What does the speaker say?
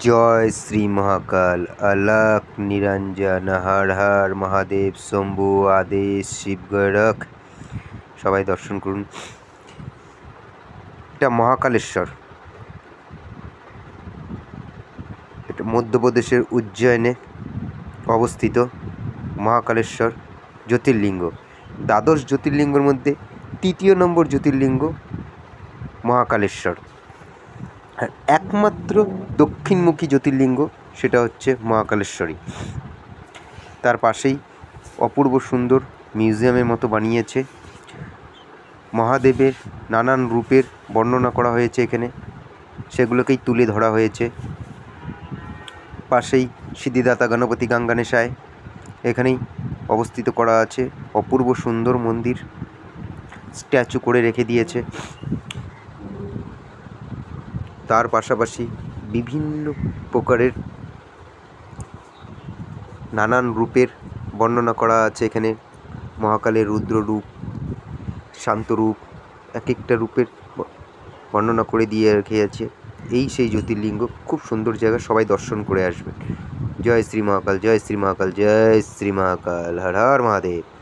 জয় শ্রী মহাকাল। अलख নিরঞ্জন, হর হর মহাদেব, শম্ভু আদেশ, শিব গৈরখ। সবাই দর্শন করুন। এটা মহাকালেশ্বর। এটা মধ্যপ্রদেশের উজ্জয়নে অবস্থিত মহাকালেশ্বর জ্যোতির্লিঙ্গ। দ্বাদশ জ্যোতির্লিঙ্গের মধ্যে ৩য় নম্বর জ্যোতির্লিঙ্গ মহাকালেশ্বর। আর একমাত্র দক্ষিণমুখী জ্যোতির্লিঙ্গ সেটা হচ্ছে মহাকালেশ্বরী। তার পাশেই অপূর্ব সুন্দর মিউজিয়ামের মতো বানিয়েছে। মহাদেবের নানান রূপের বর্ণনা করা হয়েছে এখানে, সেগুলোকেই তুলে ধরা হয়েছে। পাশেই সিদ্ধিদাতা গণপতি গাঙ্গানেশায় এখানেই অবস্থিত করা আছে। অপূর্ব সুন্দর মন্দির, স্ট্যাচু করে রেখে দিয়েছে। তার পাশাপাশি বিভিন্ন প্রকারের নানান রূপের বর্ণনা করা আছে এখানে। মহাকালের রুদ্ররূপ, শান্তরূপ, এক একটা রূপের বর্ণনা করে দিয়ে রেখে আছে। এই সেই জ্যোতির্লিঙ্গ, খুব সুন্দর জায়গা, সবাই দর্শন করে আসবেন। জয় শ্রী মহাকাল, জয় শ্রী মহাকাল, জয় শ্রী মহাকাল, হর হর মহাদেব।